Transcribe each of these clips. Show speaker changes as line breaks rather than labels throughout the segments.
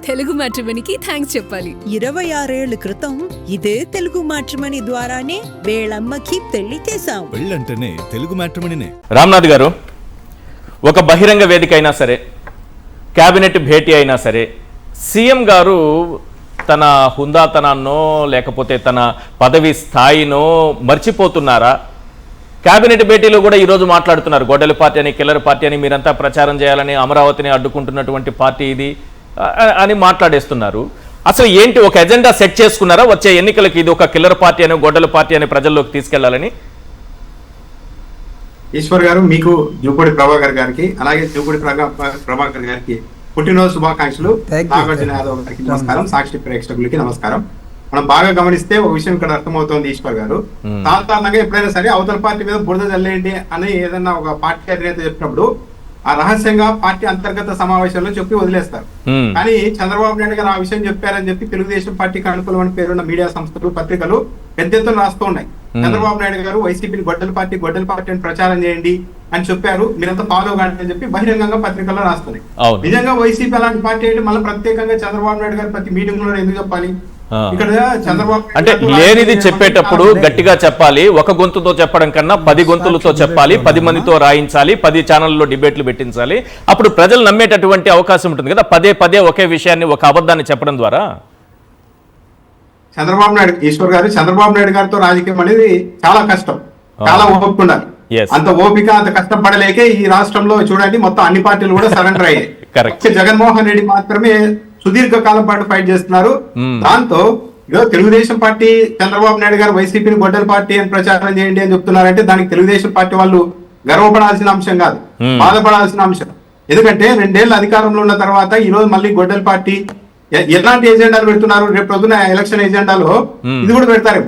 Telugu మ్యాట్రిమోనీకి thanks చెప్పాలి.
26 ఏళ్ల క్రితం ఇదే తెలుగు మ్యాట్రిమోనీ ద్వారానే వేళమ్మకి పెళ్లి చేశాం.
పెళ్ళంటేనే తెలుగు మ్యాట్రిమోనీనే.
రామ్నాథ్ గారు, ఒక బహిరంగ వేదిక అయినా సరే, క్యాబినెట్ భేటీ అయినా సరే, సీఎం గారు తన హుందాతనాన్నో లేకపోతే తన పదవి స్థాయినో మర్చిపోతున్నారా? క్యాబినెట్ భేటీలో కూడా ఈరోజు మాట్లాడుతున్నారు, గొడ్డలి పార్టీ అని, కిల్లర్ పార్టీ అని, మీరంతా ప్రచారం చేయాలని, అమరావతిని అడ్డుకుంటున్నటువంటి పార్టీ ఇది అని మాట్లాడేస్తున్నారు. అసలు ఏంటి, ఒక ఎజెండా సెట్ చేసుకున్నారా వచ్చే ఎన్నికలకి ఇది ఒక కిల్లర్ పార్టీ అని, గొడ్డలి పార్టీ అని ప్రజల్లోకి తీసుకెళ్లాలని?
ఈశ్వర్ గారు, మీకు జూపూడి ప్రభాకర్ గారికి అలాగే జూపూడి ప్రభాకర్ గారికి పుట్టినరోజు శుభాకాంక్షలు. నాగార్జున యాదవ్ గారికి నమస్కారం, సాక్షి ప్రేక్షకులకి నమస్కారం. మనం బాగా గమనిస్తే ఒక విషయం ఇక్కడ అర్థమవుతోంది ఈశ్వర్ గారు, సాధారణంగా ఎప్పుడైనా సరే అవతల పార్టీ మీద బురద చల్లేయండి అని ఏదన్నా ఒక పార్టీ అధినేత చెప్పినప్పుడు ఆ రహస్యంగా పార్టీ అంతర్గత సమావేశాల్లో చెప్పి వదిలేస్తారు. కానీ చంద్రబాబు నాయుడు గారు ఆ విషయం చెప్పారని చెప్పి తెలుగుదేశం పార్టీకి అనుకూలమైన పేరున్న మీడియా సంస్థలు, పత్రికలు పెద్ద ఎత్తున రాస్తూ ఉన్నాయి. చంద్రబాబు నాయుడు గారు వైసీపీని గొడ్డలి పార్టీ అని ప్రచారం చేయండి అని చెప్పారు, మీరంతా ఫాలో కాండి అని చెప్పి బహిరంగంగా పత్రికల్లో రాస్తున్నాయి. నిజంగా వైసీపీ అలాంటి పార్టీ అంటే మళ్ళీ ప్రత్యేకంగా చంద్రబాబు నాయుడు గారు ప్రతి మీటింగ్ లో ఎందుకు చెప్పాలి? ఇక్కడ చంద్రబాబు
అంటే లేనిది చెప్పేటప్పుడు గట్టిగా చెప్పాలి, ఒక గొంతుతో చెప్పడం కన్నా 10 గొంతులతో చెప్పాలి, 10 మందితో రాయించాలి, 10 ఛానల్లో డిబేట్లు పెట్టించాలి. అప్పుడు ప్రజలు నమ్మేటటువంటి అవకాశం ఉంటుంది కదా, పదే ఒకే విషయాన్ని, ఒక అబద్ధాన్ని చెప్పడం ద్వారా.
చంద్రబాబు నాయుడు, ఈశ్వర్ గారు, చంద్రబాబు నాయుడు గారితో రాజకీయం అనేది చాలా కష్టం, చాలా ఓపిక ఉండాలి. అంత ఓపిక, అంత కష్టం పడలేకే ఈ రాష్ట్రంలో చూడండి మొత్తం అన్ని పార్టీలు కూడా సరెండర్ అయ్యాయి. జగన్మోహన్ రెడ్డి మాత్రమే సుదీర్ఘ కాలం పాటు ఫైట్ చేస్తున్నారు. దాంతో తెలుగుదేశం పార్టీ చంద్రబాబు నాయుడు గారు వైసీపీని గొడ్డల పార్టీ అని ప్రచారం చేయండి అని చెప్తున్నారంటే దానికి తెలుగుదేశం పార్టీ వాళ్ళు గర్వపడాల్సిన అంశం కాదు, బాధపడాల్సిన అంశం. ఎందుకంటే 2 ఏళ్ళు అధికారంలో ఉన్న తర్వాత ఈ రోజు మళ్ళీ గొడ్డల పార్టీ ఎలాంటి ఎజెండాలు పెడుతున్నారు, రేపు పొద్దున ఎలక్షన్ ఎజెండాలో ఇది కూడా పెడతారు.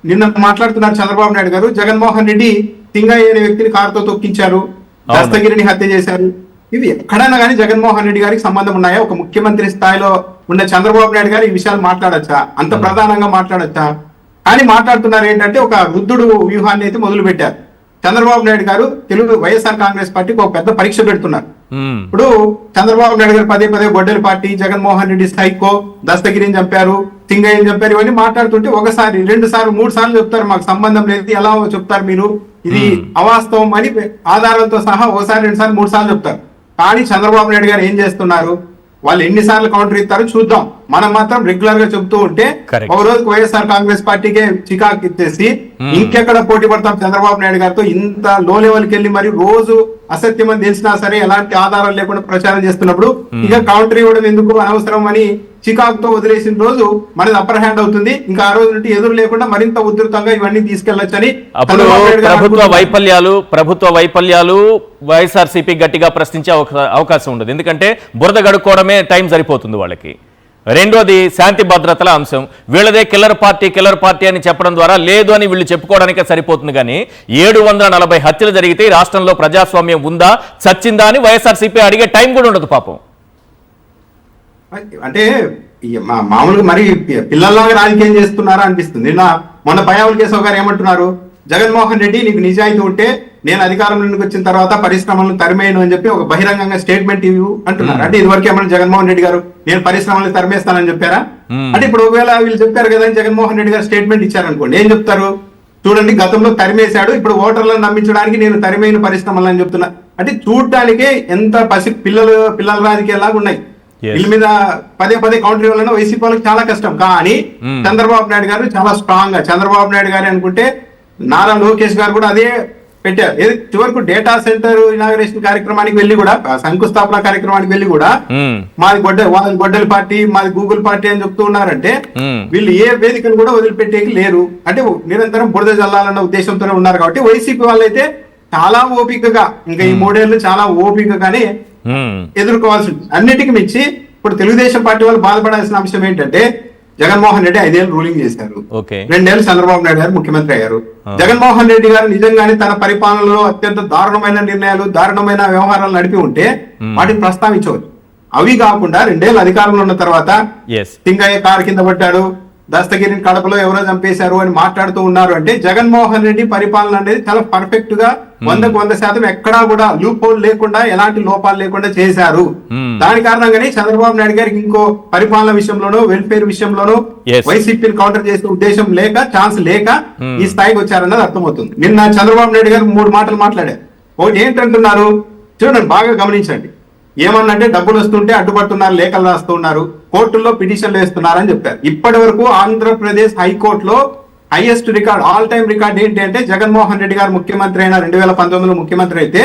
నిన్న మాట్లాడుతున్నారు చంద్రబాబు నాయుడు గారు, జగన్మోహన్ రెడ్డి సింగయ్య అనే వ్యక్తిని కారుతో తొక్కించారు, దస్తగిరిని హత్య చేశారు. ఇవి ఎక్కడైనా కానీ జగన్మోహన్ రెడ్డి గారికి సంబంధం ఉన్నాయా? ఒక ముఖ్యమంత్రి స్థాయిలో ఉన్న చంద్రబాబు నాయుడు గారు ఈ విషయాలు మాట్లాడచ్చా? అంత ప్రధానంగా మాట్లాడచ్చా? కానీ మాట్లాడుతున్నారు ఏంటంటే ఒక వృద్ధుడు వ్యూహాన్ని అయితే మొదలు పెట్టారు. చంద్రబాబు నాయుడు గారు వైఎస్ఆర్ కాంగ్రెస్ పార్టీకి ఒక పెద్ద పరీక్ష పెడుతున్నారు. ఇప్పుడు చంద్రబాబు నాయుడు గారు పదే గొడ్డలి పార్టీ, జగన్మోహన్ రెడ్డి సైకో, దస్తగిరిని చంపారు, సింగయ్యని చంపారు, ఇవన్నీ మాట్లాడుతుంటే 1 సారి 2 సార్లు 3 సార్లు చెప్తారు మాకు సంబంధం లేదు, ఎలా చెప్తారు మీరు, ఇది అవాస్తవం అని ఆధారాలతో సహా 1 సారి 2 సార్లు 3 సార్లు చెప్తారు. కానీ చంద్రబాబు నాయుడు గారు ఏం చేస్తున్నారు, వాళ్ళు ఎన్నిసార్లు కౌంటర్ ఇస్తారో చూద్దాం, మనం మాత్రం రెగ్యులర్ గా చెప్తూ ఉంటే ఒక రోజు వైఎస్ఆర్ కాంగ్రెస్ పార్టీకే చికాకు ఇచ్చేసి ఇంకెక్కడ పోటీ పడతాం చంద్రబాబు నాయుడు గారితో, ఇంత లో లెవెల్కి వెళ్ళి మరి రోజు అసత్యం అని తెలిసినా సరే ఎలాంటి ఆధారాలు లేకుండా ప్రచారం చేస్తున్నప్పుడు ఇక కౌంటర్ ఇవ్వడం ఎందుకు అనవసరం అని చికాకుతో వదిలేసిన రోజు మనది అప్పర్ హ్యాండ్ అవుతుంది. ఇంకా ఆ రోజు నుండి ఎదురు లేకుండా మరింత ఉధృతంగా ఇవన్నీ తీసుకెళ్లొచ్చని
ప్రభుత్వ వైఫల్యాలు వైఎస్ఆర్సీపీ గట్టిగా ప్రశ్నించే అవకాశం ఉండదు. ఎందుకంటే బురద గడుక్కోవడమే టైం సరిపోతుంది వాళ్ళకి. రెండోది శాంతి భద్రతల అంశం. వీళ్ళదే కిల్లర్ పార్టీ అని చెప్పడం ద్వారా లేదు అని వీళ్ళు చెప్పుకోవడానికే సరిపోతుంది. కానీ 740 హత్యలు జరిగితే ఈ రాష్ట్రంలో ప్రజాస్వామ్యం ఉందా, చచ్చిందా అని వైఎస్ఆర్సీపీ అడిగే టైం కూడా ఉండదు పాపం.
అంటే మామూలుగా మరి పిల్లల్లాగా రాజకీయం చేస్తున్నారా అనిపిస్తుంది. మొన్న పయావుల కేశవ్ గారు ఏమంటున్నారు, జగన్మోహన్ రెడ్డి నీకు నిజాయితీ ఉంటే నేను అధికారంలోకి వచ్చిన తర్వాత పరిశ్రమలను తరిమేయను అని చెప్పి ఒక బహిరంగంగా స్టేట్మెంట్ ఇవ్వు అంటున్నారు. అంటే ఇదివరకు ఏమన్నా జగన్మోహన్ రెడ్డి గారు నేను పరిశ్రమలను తరిమేస్తానని చెప్పారా? అంటే ఇప్పుడు ఒకవేళ వీళ్ళు చెప్పారు కదా జగన్మోహన్ రెడ్డి గారు స్టేట్మెంట్ ఇచ్చారనుకోండి, ఏం చెప్తారు, చూడండి గతంలో తరిమేశాడు, ఇప్పుడు ఓటర్లను నమ్మించడానికి నేను తరిమేయని పరిశ్రమలు అని చెప్తున్నా. అంటే చూడటానికే ఎంత పిల్లల రాజకీయాలాగా ఉన్నాయి. వీళ్ళ మీద పదే కౌంటర్ ఇవ్వాలన్నా వైసీపీ వాళ్ళకి చాలా కష్టం. కానీ చంద్రబాబు నాయుడు గారు చాలా స్ట్రాంగ్ గా, చంద్రబాబు నాయుడు గారు అనుకుంటే నారా లోకేష్ గారు కూడా అదే పెట్టారు. చివరకు డేటా సెంటర్ ఇనాగరేషన్ కార్యక్రమానికి వెళ్ళి కూడా, శంకుస్థాపన కార్యక్రమానికి వెళ్ళి కూడా మాది గొడ్డలి పార్టీ, మాది గూగుల్ పార్టీ అని చెప్తూ ఉన్నారంటే వీళ్ళు ఏ వేదికను కూడా వదిలిపెట్టేకి లేరు. అంటే నిరంతరం బురద జల్లాలన్న ఉద్దేశంతోనే ఉన్నారు. కాబట్టి వైసీపీ వాళ్ళైతే చాలా ఓపికగా ఇంకా ఈ 3 ఏళ్ళు చాలా ఓపికగానే ఎదుర్కోవాల్సి ఉంటుంది. అన్నిటికీ మించి ఇప్పుడు తెలుగుదేశం పార్టీ వాళ్ళు బాధపడాల్సిన అంశం ఏంటంటే జగన్మోహన్ రెడ్డి 5 ఏళ్ళు రూలింగ్ చేశారు, 2 ఏళ్ళు చంద్రబాబు నాయుడు గారు ముఖ్యమంత్రి అయ్యారు. జగన్మోహన్ రెడ్డి గారు నిజంగానే తన పరిపాలనలో అత్యంత దారుణమైన నిర్ణయాలు, దారుణమైన వ్యవహారాలు నడిపి ఉంటే వాటిని ప్రస్తావించవచ్చు. అవి కాకుండా 2 ఏళ్ళు అధికారంలో ఉన్న తర్వాత సింగయ్య కారు కింద పడ్డాడు, దస్తగిరిని కడపలో ఎవరో చంపేశారు అని మాట్లాడుతూ ఉన్నారు అంటే జగన్మోహన్ రెడ్డి పరిపాలన అనేది చాలా పర్ఫెక్ట్ గా 100% ఎక్కడా కూడా లూప్ హోల్ లేకుండా ఎలాంటి లోపాలు లేకుండా చేశారు. దాని కారణంగానే చంద్రబాబు నాయుడు గారికి ఇంకో పరిపాలన విషయంలోనో వెల్ఫేర్ విషయంలోనో వైసీపీని కౌంటర్ చేసే ఉద్దేశం లేక ఛాన్స్ లేక ఈ స్థాయికి వచ్చారన్నది అర్థమవుతుంది. నిన్న చంద్రబాబు నాయుడు గారు 3 మాటలు మాట్లాడారు. ఒకటి ఏంటంటున్నారు చూడండి, బాగా గమనించండి. ఏమన్నంటే డబ్బులు వస్తుంటే అడ్డుపడుతున్నారు, లేఖలు రాస్తున్నారు, కోర్టుల్లో పిటిషన్లు వేస్తున్నారని చెప్పారు. ఇప్పటి వరకు ఆంధ్రప్రదేశ్ హైకోర్టులో highest record, all time record ఏంటి అంటే జగన్మోహన్ రెడ్డి గారు ముఖ్యమంత్రి అయిన 2019లో ముఖ్యమంత్రి అయితే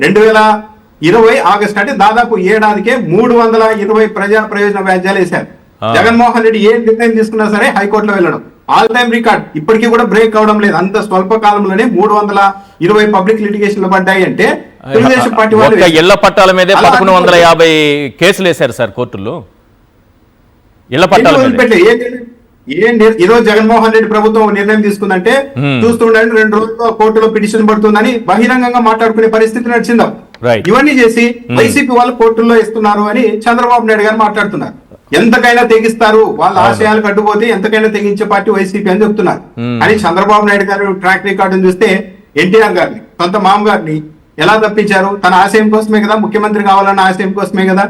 2020 ఆగస్టు అంటే దాదాపు ఏడాదికే 320 ప్రజా ప్రయోజన వ్యాజ్యాలు వేశారు. జగన్మోహన్ రెడ్డి ఏ నిర్ణయం తీసుకున్నా సరే హైకోర్టులో వెళ్ళడం ఆల్ టైమ్ రికార్డ్. ఇప్పటికీ కూడా బ్రేక్ అవడం లేదు. అంత స్వల్ప కాలంలోనే 320 పబ్లిక్ లిటిగేషన్లు పడ్డాయి అంటే తెలుగుదేశం పార్టీ వాళ్ళు
ఇళ్ల పట్టాల మీదే 1150 కేసులు వేశారు సార్ కోర్టుల్లో. ఇళ్ల పట్టాల
ఈరోజు జగన్మోహన్ రెడ్డి ప్రభుత్వం నిర్ణయం తీసుకుందంటే చూస్తుండండి 2 రోజుల్లో కోర్టులో పిటిషన్ పడుతుందని బహిరంగంగా మాట్లాడుకునే పరిస్థితి నడిచిందాం. ఇవన్నీ చేసి వైసీపీ వాళ్ళు కోర్టుల్లో ఇస్తున్నారు అని చంద్రబాబు నాయుడు గారు మాట్లాడుతున్నారు. ఎంతకైనా తెగిస్తారు, వాళ్ళ ఆశయాలు కట్టుపోతే ఎంతకైనా తెగించే పార్టీ వైసీపీ అని చెప్తున్నారు. అని చంద్రబాబు నాయుడు గారు ట్రాక్ రికార్డును చూస్తే ఎన్టీఆర్ గారిని, సొంత మామ గారిని ఎలా తప్పించారు? తన ఆశయం కోసమే కదా, ముఖ్యమంత్రి కావాలన్న ఆశయం కోసమే కదా.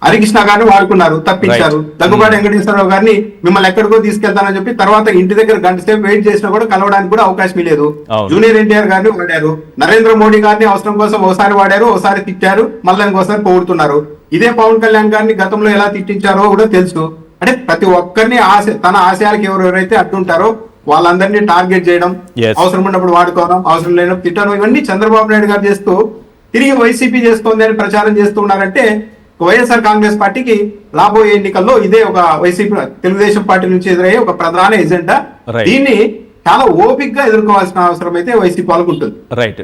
హరికృష్ణ గారిని వాడుకున్నారు, తప్పించారు. దగ్గుబాటి వెంకటేశ్వరరావు గారిని మిమ్మల్ని ఎక్కడికో తీసుకెళ్తానని చెప్పి తర్వాత ఇంటి దగ్గర గంట సేపు వెయిట్ చేసినా కూడా కలవడానికి కూడా అవకాశం లేదు. జూనియర్ ఎన్టీఆర్ గారిని వాడారు, నరేంద్ర మోడీ గారిని అవసరం కోసం ఒకసారి వాడారు, ఒకసారి తిట్టారు, మళ్ళీ ఇంకోసారి పొగుడుతున్నారు. ఇదే పవన్ కళ్యాణ్ గారిని గతంలో ఎలా తిట్టించారో కూడా తెలుసు. అంటే ప్రతి ఒక్కరిని తన ఆశయాలకు ఎవరెవరైతే అడ్డుంటారో వాళ్ళందరినీ టార్గెట్ చేయడం, అవసరం ఉన్నప్పుడు వాడుకోవడం, అవసరం లేనప్పుడు తిట్టడం, ఇవన్నీ చంద్రబాబు నాయుడు గారు చేస్తూ తిరిగి వైసీపీ చేస్తోంది అని ప్రచారం చేస్తూ ఉన్నారంటే వైఎస్ఆర్ కాంగ్రెస్ పార్టీకి రాబోయే ఎన్నికల్లో ఇదే ఒక వైసీపీ తెలుగుదేశం పార్టీ నుంచి ఎదురయ్యే ఒక ప్రధాన ఎజెండా. దీన్ని చాలా ఓపిక్ గా ఎదుర్కోవాల్సిన అవసరం అయితే వైసీపీ వాళ్ళకు ఉంటుంది.
రైట్.